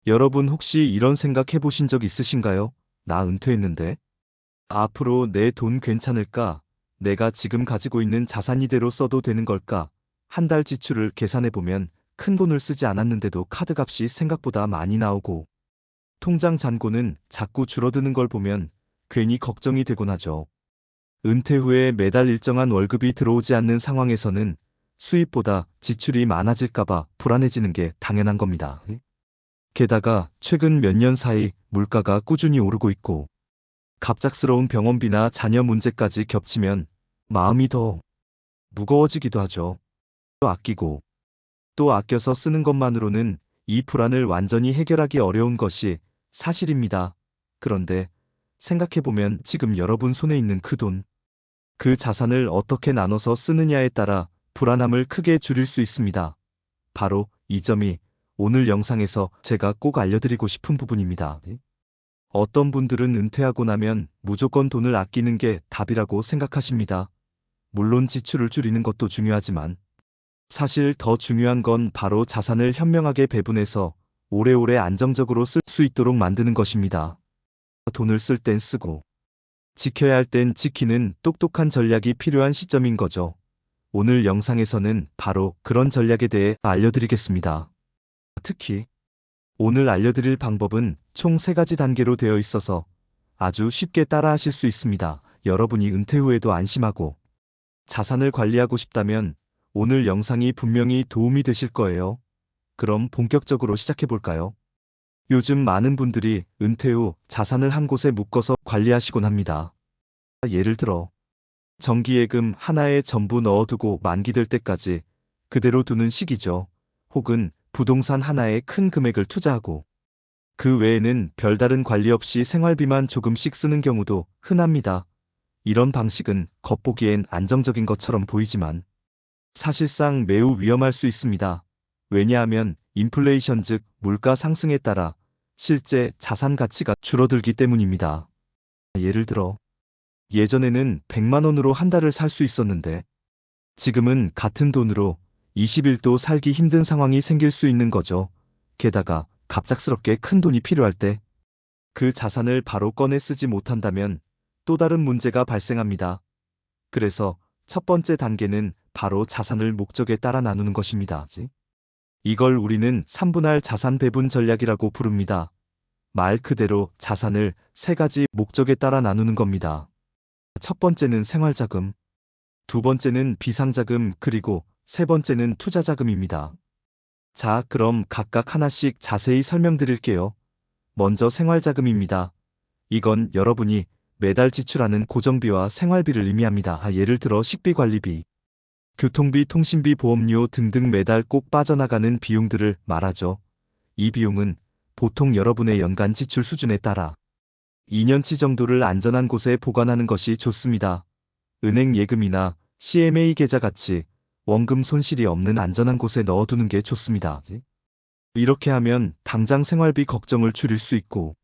여러분 혹시 이런 생각 해보신 적 있으신가요? 나 은퇴했는데 앞으로 내 돈 괜찮을까? 내가 지금 가지고 있는 자산 이대로 써도 되는 걸까? 한 달 지출을 계산해보면 큰 돈을 쓰지 않았는데도 카드값이 생각보다 많이 나오고 통장 잔고는 자꾸 줄어드는 걸 보면 괜히 걱정이 되곤 하죠. 은퇴 후에 매달 일정한 월급이 들어오지 않는 상황에서는 수입보다 지출이 많아질까봐 불안해지는 게 당연한 겁니다. 게다가 최근 몇 년 사이 물가가 꾸준히 오르고 있고 갑작스러운 병원비나 자녀 문제까지 겹치면 마음이 더 무거워지기도 하죠. 또 아끼고 또 아껴서 쓰는 것만으로는 이 불안을 완전히 해결하기 어려운 것이 사실입니다. 그런데 생각해보면 지금 여러분 손에 있는 그 돈, 그 자산을 어떻게 나눠서 쓰느냐에 따라 불안함을 크게 줄일 수 있습니다. 바로 이 점이 오늘 영상에서 제가 꼭 알려드리고 싶은 부분입니다. 어떤 분들은 은퇴하고 나면 무조건 돈을 아끼는 게 답이라고 생각하십니다. 물론 지출을 줄이는 것도 중요하지만 사실 더 중요한 건 바로 자산을 현명하게 배분해서 오래오래 안정적으로 쓸 수 있도록 만드는 것입니다. 돈을 쓸 땐 쓰고 지켜야 할 땐 지키는 똑똑한 전략이 필요한 시점인 거죠. 오늘 영상에서는 바로 그런 전략에 대해 알려드리겠습니다. 특히 오늘 알려드릴 방법은 총 3가지 단계로 되어 있어서 아주 쉽게 따라하실 수 있습니다. 여러분이 은퇴 후에도 안심하고 자산을 관리하고 싶다면 오늘 영상이 분명히 도움이 되실 거예요. 그럼 본격적으로 시작해 볼까요? 요즘 많은 분들이 은퇴 후 자산을 한 곳에 묶어서 관리하시곤 합니다. 예를 들어 정기예금 하나에 전부 넣어두고 만기될 때까지 그대로 두는 식이죠. 혹은 부동산 하나에 큰 금액을 투자하고 그 외에는 별다른 관리 없이 생활비만 조금씩 쓰는 경우도 흔합니다. 이런 방식은 겉보기엔 안정적인 것처럼 보이지만 사실상 매우 위험할 수 있습니다. 왜냐하면 인플레이션 즉 물가 상승에 따라 실제 자산 가치가 줄어들기 때문입니다. 예를 들어 예전에는 100만 원으로 한 달을 살 수 있었는데 지금은 같은 돈으로 20일도 살기 힘든 상황이 생길 수 있는 거죠. 게다가 갑작스럽게 큰 돈이 필요할 때 그 자산을 바로 꺼내 쓰지 못한다면 또 다른 문제가 발생합니다. 그래서 첫 번째 단계는 바로 자산을 목적에 따라 나누는 것입니다. 이걸 우리는 3분할 자산 배분 전략이라고 부릅니다. 말 그대로 자산을 3가지 목적에 따라 나누는 겁니다. 첫 번째는 생활자금, 두 번째는 비상자금, 그리고 세 번째는 투자자금입니다. 자, 그럼 각각 하나씩 자세히 설명드릴게요. 먼저 생활자금입니다. 이건 여러분이 매달 지출하는 고정비와 생활비를 의미합니다. 예를 들어 식비, 관리비, 교통비, 통신비, 보험료 등등 매달 꼭 빠져나가는 비용들을 말하죠. 이 비용은 보통 여러분의 연간 지출 수준에 따라 2년치 정도를 안전한 곳에 보관하는 것이 좋습니다. 은행 예금이나 CMA 계좌 같이 원금 손실이 없는 안전한 곳에 넣어두는 게 좋습니다. 이렇게 하면 당장 생활비 걱정을 줄일 수 있고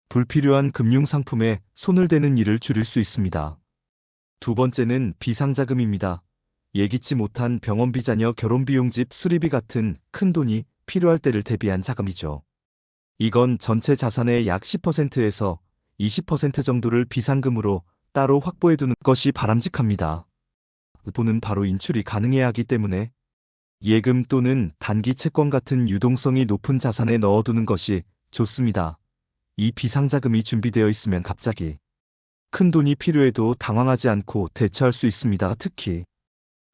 불필요한 금융상품에 손을 대는 일을 줄일 수 있습니다. 두 번째는 비상자금입니다. 예기치 못한 병원비, 자녀 결혼비용, 집 수리비 같은 큰 돈이 필요할 때를 대비한 자금이죠. 이건 전체 자산의 약 10%에서 20% 정도를 비상금으로 따로 확보해두는 것이 바람직합니다. 돈은 바로 인출이 가능해야 하기 때문에 예금 또는 단기 채권 같은 유동성이 높은 자산에 넣어두는 것이 좋습니다. 이 비상자금이 준비되어 있으면 갑자기 큰 돈이 필요해도 당황하지 않고 대처할 수 있습니다. 특히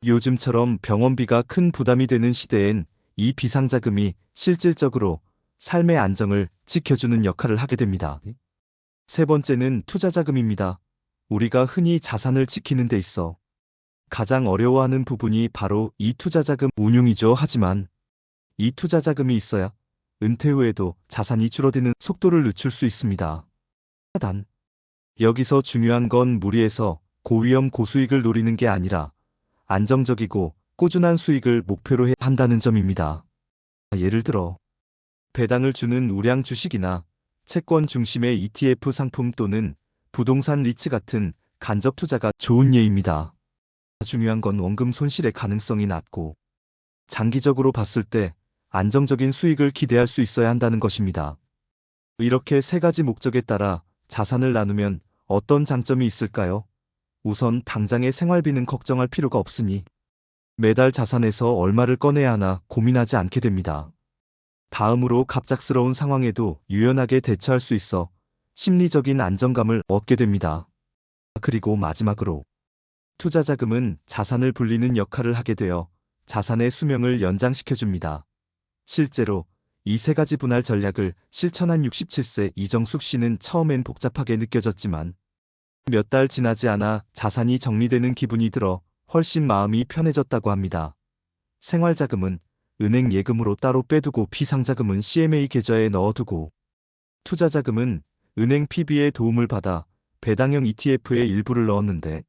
요즘처럼 병원비가 큰 부담이 되는 시대엔 이 비상자금이 실질적으로 삶의 안정을 지켜주는 역할을 하게 됩니다. 세 번째는 투자자금입니다. 우리가 흔히 자산을 지키는 데 있어 가장 어려워하는 부분이 바로 이 투자자금 운용이죠. 하지만 이 투자자금이 있어야 은퇴 후에도 자산이 줄어드는 속도를 늦출 수 있습니다. 단, 여기서 중요한 건 무리해서 고위험 고수익을 노리는 게 아니라 안정적이고 꾸준한 수익을 목표로 해야 한다는 점입니다. 예를 들어 배당을 주는 우량 주식이나 채권 중심의 ETF 상품 또는 부동산 리츠 같은 간접 투자가 좋은 예입니다. 중요한 건 원금 손실의 가능성이 낮고 장기적으로 봤을 때 안정적인 수익을 기대할 수 있어야 한다는 것입니다. 이렇게 세 가지 목적에 따라 자산을 나누면 어떤 장점이 있을까요? 우선 당장의 생활비는 걱정할 필요가 없으니 매달 자산에서 얼마를 꺼내야 하나 고민하지 않게 됩니다. 다음으로 갑작스러운 상황에도 유연하게 대처할 수 있어 심리적인 안정감을 얻게 됩니다. 그리고 마지막으로 투자 자금은 자산을 불리는 역할을 하게 되어 자산의 수명을 연장시켜줍니다. 실제로 이 세 가지 분할 전략을 실천한 67세 이정숙 씨는 처음엔 복잡하게 느껴졌지만 몇 달 지나지 않아 자산이 정리되는 기분이 들어 훨씬 마음이 편해졌다고 합니다. 생활자금은 은행 예금으로 따로 빼두고 비상자금은 CMA 계좌에 넣어두고 투자자금은 은행 PB의 도움을 받아 배당형 ETF에 일부를 넣었는데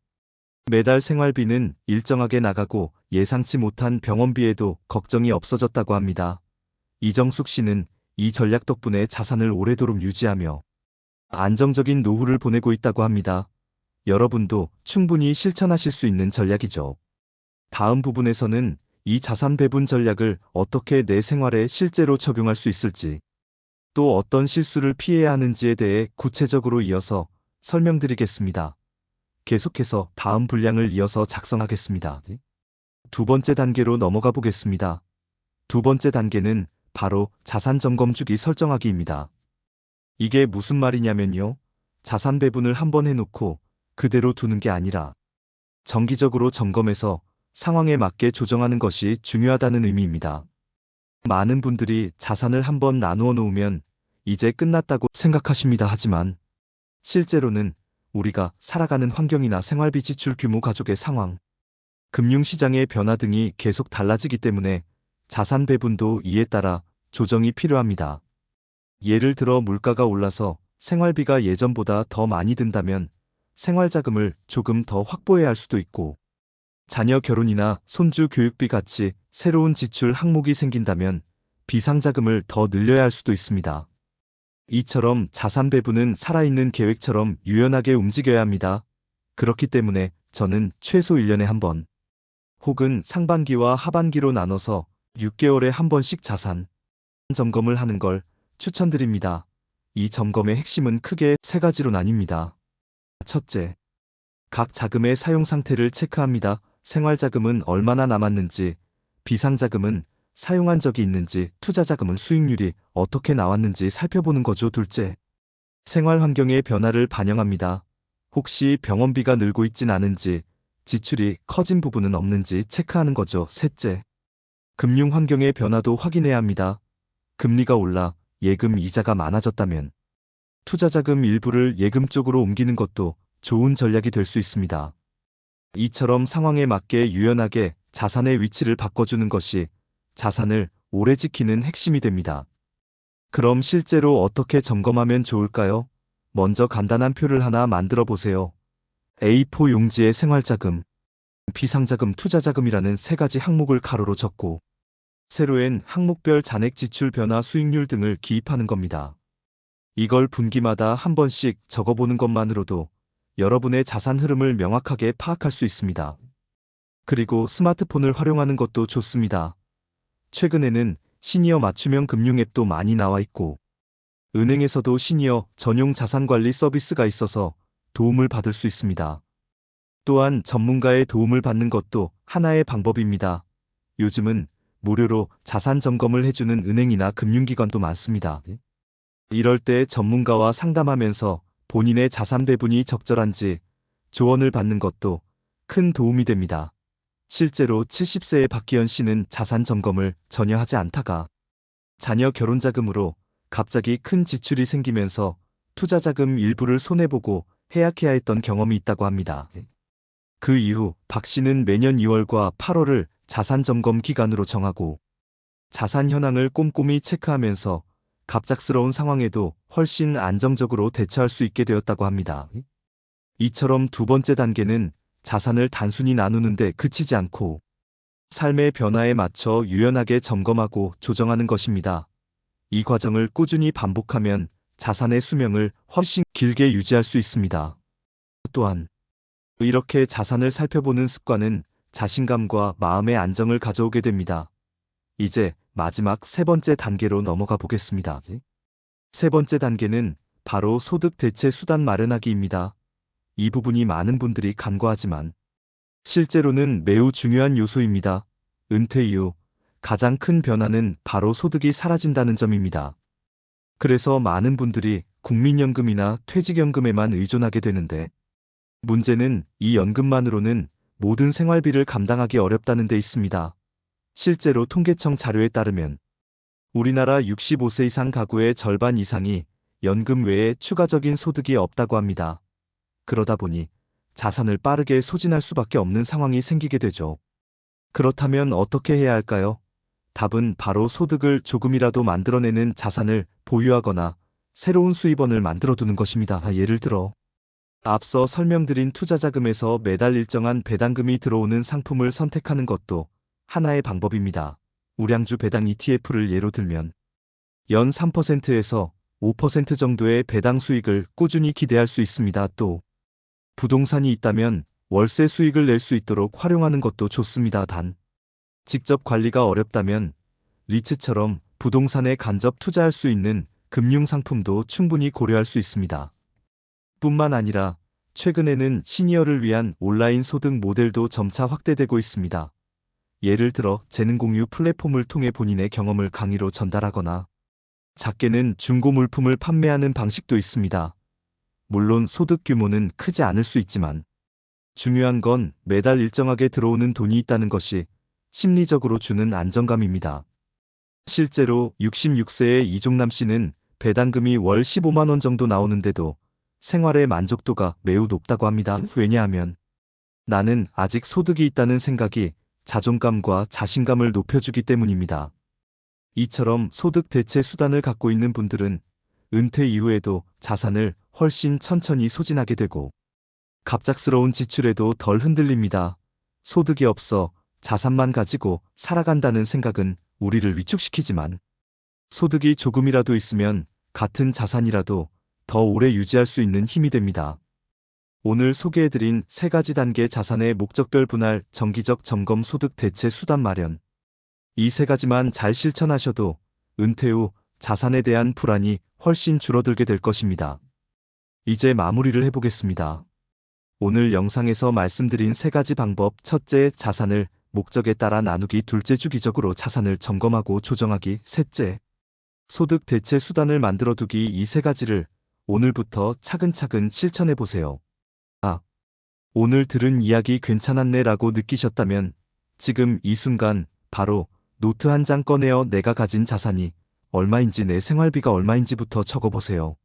매달 생활비는 일정하게 나가고 예상치 못한 병원비에도 걱정이 없어졌다고 합니다. 이정숙 씨는 이 전략 덕분에 자산을 오래도록 유지하며 안정적인 노후를 보내고 있다고 합니다. 여러분도 충분히 실천하실 수 있는 전략이죠. 다음 부분에서는 이 자산 배분 전략을 어떻게 내 생활에 실제로 적용할 수 있을지, 또 어떤 실수를 피해야 하는지에 대해 구체적으로 이어서 설명드리겠습니다. 계속해서 다음 분량을 이어서 작성하겠습니다. 두 번째 단계로 넘어가 보겠습니다. 두 번째 단계는 바로 자산 점검 주기 설정하기입니다. 이게 무슨 말이냐면요. 자산 배분을 한번 해놓고 그대로 두는 게 아니라 정기적으로 점검해서 상황에 맞게 조정하는 것이 중요하다는 의미입니다. 많은 분들이 자산을 한번 나누어 놓으면 이제 끝났다고 생각하십니다. 하지만 실제로는 우리가 살아가는 환경이나 생활비 지출 규모, 가족의 상황, 금융시장의 변화 등이 계속 달라지기 때문에 자산 배분도 이에 따라 조정이 필요합니다. 예를 들어 물가가 올라서 생활비가 예전보다 더 많이 든다면 생활자금을 조금 더 확보해야 할 수도 있고, 자녀 결혼이나 손주 교육비 같이 새로운 지출 항목이 생긴다면 비상자금을 더 늘려야 할 수도 있습니다. 이처럼 자산 배분은 살아있는 계획처럼 유연하게 움직여야 합니다. 그렇기 때문에 저는 최소 1년에 한 번, 혹은 상반기와 하반기로 나눠서 6개월에 한 번씩 자산 점검을 하는 걸 추천드립니다. 이 점검의 핵심은 크게 세 가지로 나뉩니다. 첫째, 각 자금의 사용 상태를 체크합니다. 생활자금은 얼마나 남았는지, 비상자금은 사용한 적이 있는지, 투자자금은 수익률이 어떻게 나왔는지 살펴보는 거죠. 둘째, 생활 환경의 변화를 반영합니다. 혹시 병원비가 늘고 있진 않은지, 지출이 커진 부분은 없는지 체크하는 거죠. 셋째, 금융 환경의 변화도 확인해야 합니다. 금리가 올라 예금 이자가 많아졌다면 투자자금 일부를 예금 쪽으로 옮기는 것도 좋은 전략이 될 수 있습니다. 이처럼 상황에 맞게 유연하게 자산의 위치를 바꿔주는 것이 자산을 오래 지키는 핵심이 됩니다. 그럼 실제로 어떻게 점검하면 좋을까요? 먼저 간단한 표를 하나 만들어 보세요. A4 용지에 생활자금, 비상자금, 투자자금이라는 세 가지 항목을 가로로 적고 세로엔 항목별 잔액, 지출 변화, 수익률 등을 기입하는 겁니다. 이걸 분기마다 한 번씩 적어보는 것만으로도 여러분의 자산 흐름을 명확하게 파악할 수 있습니다. 그리고 스마트폰을 활용하는 것도 좋습니다. 최근에는 시니어 맞춤형 금융 앱도 많이 나와 있고 은행에서도 시니어 전용 자산관리 서비스가 있어서 도움을 받을 수 있습니다. 또한 전문가의 도움을 받는 것도 하나의 방법입니다. 요즘은 무료로 자산 점검을 해주는 은행이나 금융기관도 많습니다. 이럴 때 전문가와 상담하면서 본인의 자산 배분이 적절한지 조언을 받는 것도 큰 도움이 됩니다. 실제로 70세의 박기현 씨는 자산 점검을 전혀 하지 않다가 자녀 결혼 자금으로 갑자기 큰 지출이 생기면서 투자 자금 일부를 손해보고 해약해야 했던 경험이 있다고 합니다. 그 이후 박 씨는 매년 2월과 8월을 자산 점검 기간으로 정하고 자산 현황을 꼼꼼히 체크하면서 갑작스러운 상황에도 훨씬 안정적으로 대처할 수 있게 되었다고 합니다. 이처럼 두 번째 단계는 자산을 단순히 나누는데 그치지 않고 삶의 변화에 맞춰 유연하게 점검하고 조정하는 것입니다. 이 과정을 꾸준히 반복하면 자산의 수명을 훨씬 길게 유지할 수 있습니다. 또한 이렇게 자산을 살펴보는 습관은 자신감과 마음의 안정을 가져오게 됩니다. 이제 마지막 세 번째 단계로 넘어가 보겠습니다. 세 번째 단계는 바로 소득 대체 수단 마련하기입니다. 이 부분이 많은 분들이 간과하지만 실제로는 매우 중요한 요소입니다. 은퇴 이후 가장 큰 변화는 바로 소득이 사라진다는 점입니다. 그래서 많은 분들이 국민연금이나 퇴직연금에만 의존하게 되는데 문제는 이 연금만으로는 모든 생활비를 감당하기 어렵다는 데 있습니다. 실제로 통계청 자료에 따르면 우리나라 65세 이상 가구의 절반 이상이 연금 외에 추가적인 소득이 없다고 합니다. 그러다 보니 자산을 빠르게 소진할 수밖에 없는 상황이 생기게 되죠. 그렇다면 어떻게 해야 할까요? 답은 바로 소득을 조금이라도 만들어내는 자산을 보유하거나 새로운 수입원을 만들어두는 것입니다. 예를 들어 앞서 설명드린 투자자금에서 매달 일정한 배당금이 들어오는 상품을 선택하는 것도 하나의 방법입니다. 우량주 배당 ETF를 예로 들면 연 3%에서 5% 정도의 배당 수익을 꾸준히 기대할 수 있습니다. 또 부동산이 있다면 월세 수익을 낼 수 있도록 활용하는 것도 좋습니다. 단 직접 관리가 어렵다면 리츠처럼 부동산에 간접 투자할 수 있는 금융상품도 충분히 고려할 수 있습니다. 뿐만 아니라 최근에는 시니어를 위한 온라인 소득 모델도 점차 확대되고 있습니다. 예를 들어 재능 공유 플랫폼을 통해 본인의 경험을 강의로 전달하거나 작게는 중고 물품을 판매하는 방식도 있습니다. 물론 소득 규모는 크지 않을 수 있지만 중요한 건 매달 일정하게 들어오는 돈이 있다는 것이 심리적으로 주는 안정감입니다. 실제로 66세의 이종남 씨는 배당금이 월 15만 원 정도 나오는데도 생활의 만족도가 매우 높다고 합니다. 왜냐하면 나는 아직 소득이 있다는 생각이 자존감과 자신감을 높여주기 때문입니다. 이처럼 소득 대체 수단을 갖고 있는 분들은 은퇴 이후에도 자산을 훨씬 천천히 소진하게 되고 갑작스러운 지출에도 덜 흔들립니다. 소득이 없어 자산만 가지고 살아간다는 생각은 우리를 위축시키지만 소득이 조금이라도 있으면 같은 자산이라도 더 오래 유지할 수 있는 힘이 됩니다. 오늘 소개해드린 세 가지 단계 자산의 목적별 분할, 정기적 점검, 소득 대체 수단 마련. 이 세 가지만 잘 실천하셔도 은퇴 후 자산에 대한 불안이 훨씬 줄어들게 될 것입니다. 이제 마무리를 해보겠습니다. 오늘 영상에서 말씀드린 세 가지 방법. 첫째, 자산을 목적에 따라 나누기. 둘째, 주기적으로 자산을 점검하고 조정하기. 셋째, 소득 대체 수단을 만들어두기. 이 세 가지를 오늘부터 차근차근 실천해보세요. 오늘 들은 이야기 괜찮았네 라고 느끼셨다면 지금 이 순간 바로 노트 한 장 꺼내어 내가 가진 자산이 얼마인지 내 생활비가 얼마인지부터 적어보세요.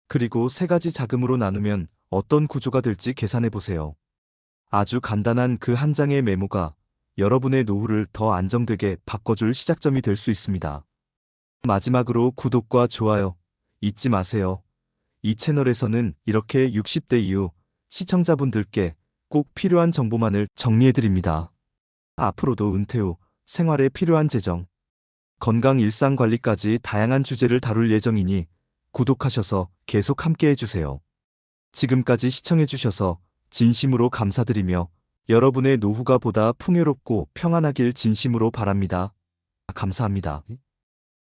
그리고 세 가지 자금으로 나누면 어떤 구조가 될지 계산해보세요. 아주 간단한 그 한 장의 메모가 여러분의 노후를 더 안정되게 바꿔줄 시작점이 될 수 있습니다. 마지막으로 구독과 좋아요 잊지 마세요. 이 채널에서는 이렇게 60대 이후 시청자분들께 꼭 필요한 정보만을 정리해드립니다. 앞으로도 은퇴 후 생활에 필요한 재정, 건강 일상관리까지 다양한 주제를 다룰 예정이니 구독하셔서 계속 함께 해주세요. 지금까지 시청해주셔서 진심으로 감사드리며 여러분의 노후가 보다 풍요롭고 평안하길 진심으로 바랍니다. 감사합니다.